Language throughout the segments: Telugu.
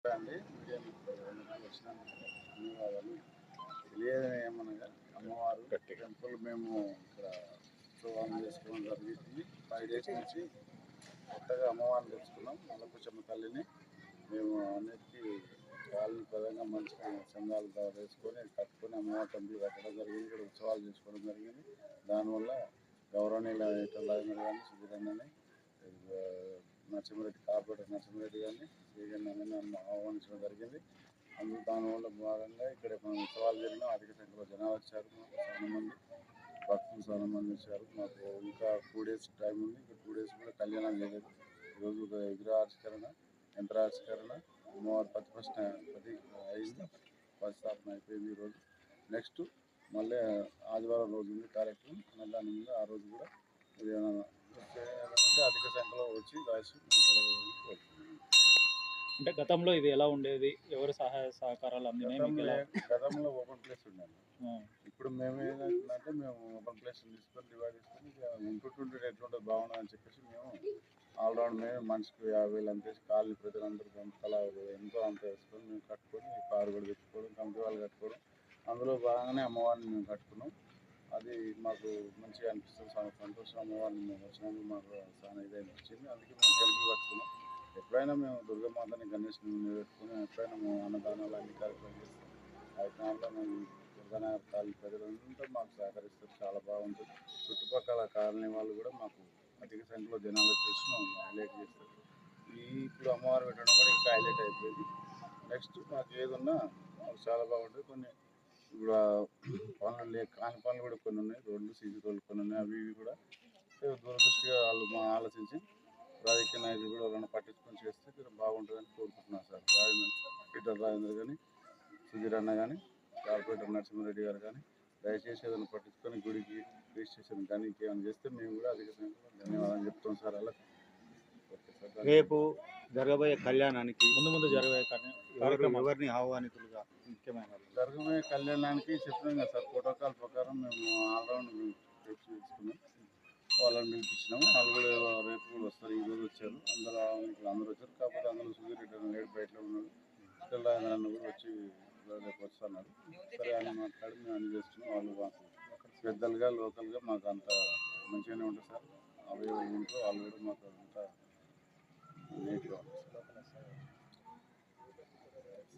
అండి మీడియాకి వచ్చిన ధన్యవాదాలు. తెలియదు ఏమనగా అమ్మవారు టెంపుల్ మేము ఇక్కడ ఉత్సవాలు చేసుకోవడం జరిగింది. 5 days నుంచి కొత్తగా అమ్మవారిని తెచ్చుకున్నాం. నల్లపోచమ్మ తల్లిని మేము అన్నిటికీ కాళ్ళని పదంగా మంచిగా చందాలు వేసుకొని కట్టుకొని అమ్మవారి టెంపుల్ కట్టడం జరిగింది. ఇక్కడ ఉత్సవాలు చేసుకోవడం జరిగింది. దానివల్ల గౌరవనీయుల ఇటలాగా కానీ సుధీరన్నని నరసింహారెడ్డి కార్పొరేటర్ నరసింహారెడ్డి గారిని శ్రీగణని నన్ను ఆహ్వానించడం జరిగింది. అందులో దానివల్ల భాగంగా ఇక్కడ మనం ఉత్సవాలు జరిగిన అధిక సంఖ్యలో జనాలు వచ్చారు. చాలా మంది భక్తులు చాలా మంది వచ్చారు. మాకు ఇంకా 2 days టైం ఉంది. ఇంకా 2 days కూడా కళ్యాణం చేయలేదు. ఈరోజు విగ్రహావిష్కరణ, యంత్రావిష్కరణ, అమ్మవారి ప్రతిష్టాపన అయిపోయింది. ఈరోజు నెక్స్ట్ మళ్ళీ ఆదివారం రోజు ఉంది కార్యక్రమం. దాని మీద ఆ రోజు కూడా అధిక సంఖ్యలో వచ్చి రాసి అంటే గతంలో ఇది ఎలా ఉండేది, ఎవరు సహాయ సహకారాలు అందినాయి? గతంలో ఓపెన్ ప్లేస్ ఉండేది. ఇప్పుడు మేము ఏంటంటే మేము ఓపెన్ ప్లేస్ తీసుకొని డివైడ్ చేసుకొని ఉంటుంటే ఎట్లుంటుంది బాగుండదని చెప్పేసి మేము ఆల్రౌండ్ మేము మనిషికి 50,000 అంతేసి కాళ్ళు ప్రజలందరూ తలా ఎంతో అంత వేసుకొని మేము కట్టుకొని కారు కూడా తెచ్చుకోవడం, కమిటీ వాళ్ళు కట్టుకోవడం, అందులో భాగంగానే అమ్మవారిని మేము కట్టుకున్నాం. అది మాకు మంచిగా అనిపిస్తుంది. చాలా సంతోషం. అమ్మవారిని మేము వచ్చినందుకు మాకు చాలా ఇది అనిపించింది. అందుకే మేము టెంపుల్ కట్టుకున్నాం. ఎప్పుడైనా మేము దుర్గమాతని గణేష్ని నిలబెట్టుకుని ఎప్పుడైనా మేము అన్నదానాలు అన్ని కార్యక్రమాలు చేస్తాం. కార్యక్రమాల్లో మేము దుర్గానగర్ కాలనీ ప్రజలంతా మాకు సహకరిస్తారు. చాలా బాగుంటుంది. చుట్టుపక్కల కాలనీ వాళ్ళు కూడా మాకు అధిక సంఖ్యలో జనాలు వచ్చేసి హైలైట్ చేస్తారు. ఇప్పుడు అమ్మవారు పెట్టడం కూడా ఇంకా హైలైట్ అయిపోయింది. నెక్స్ట్ మాకు ఏదున్నా మాకు చాలా బాగుంటుంది. కొన్ని పనులు కాని పనులు కూడా కొన్ని ఉన్నాయి. రోడ్లు సీసీ రోడ్లు కొన్ని ఉన్నాయి. అవి కూడా దూరదృష్టిగా వాళ్ళు మా ఆలోచించి రాజకీయ నాయకులు కూడా వాళ్ళని పట్టించుకొని చేస్తే బాగుంటుందని కోరుకుంటున్నాను సార్. పీటర్ రాజేంద్ర కానీ, సుధీర్ అన్న కానీ, కార్పొరేటర్ నరసింహారెడ్డి గారు కానీ దయచేసి ఏదైనా పట్టించుకొని గుడికి రిజిస్ట్రేషన్ కానీ ఇంకేమైనా చేస్తే మేము కూడా అధిక సంఖ్యలో ధన్యవాదాలు చెప్తాం సార్. అలా రేపు జరగబోయే కళ్యాణానికి ముందు జరగబోయే ఎవరిని ఆహ్వానితులుగా ముఖ్యమైన జరగబోయే కళ్యాణానికి చెప్పినాం కదా సార్, ప్రోటోకాల్ ప్రకారం మేము ఆల్రౌండ్ తీసుకున్నాం. వాళ్ళని పిలిపించినాము. వాళ్ళు కూడా రేపు కూడా వస్తారు. ఈరోజు వచ్చారు. అందరూ వచ్చారు. కాకపోతే అందులో సుధీర్ రెడ్డి లేడు, బయటలో ఉన్నాడు. తెలంగాణ కూడా వచ్చి రేపు వస్తున్నారు. సరే అని మాట్లాడి మేము అన్ని చేస్తున్నాం. వాళ్ళు మాకు పెద్దలుగా లోకల్గా మాకు అంత మంచిగానే ఉంటుంది సార్. అవైలబుల్ ఉంటారు. వాళ్ళు కూడా మాకు అంతా నీట్గా ఉంటుంది.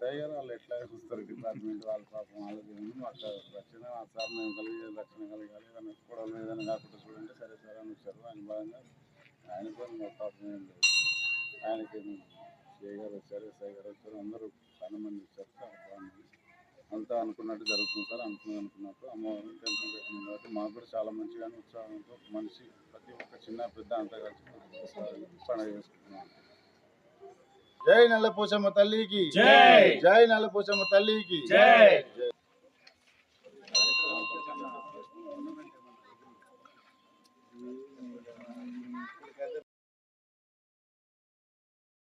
సైగారు వాళ్ళు ఎట్లాగే చూస్తారు. డిపార్ట్మెంట్ వాళ్ళ పాపం వాళ్ళకి మాకు రక్షణ సార్ మేము కలిగే రక్షణ కలగాలి. ఏదైనా కూడా ఏదైనా కాకుండా చూడండి సరే సార్ అని వచ్చారు. ఆయన బాగా ఆయనతో మా పాపం ఏం లేదు. ఆయనకి సైగారు వచ్చారు, సైగారు వచ్చారు, అందరూ చాలా మంది వచ్చారు. చాలా బాగుంది. అంతా అనుకున్నట్టు జరుగుతుంది సార్. అనుకున్నట్టు అమ్మవారిని టెంపుల్ పెట్టింది కాబట్టి మాకు కూడా చాలా మంచిగా ఉత్సాహంతో మనిషి ప్రతి ఒక్క చిన్న పెద్ద అంతా కలిసి పండుగ చేసుకుంటున్నాం. జై నల్లపోచమ్మ తల్లికి జై, జై నల్లపోచమ్మ తల్లికి జై.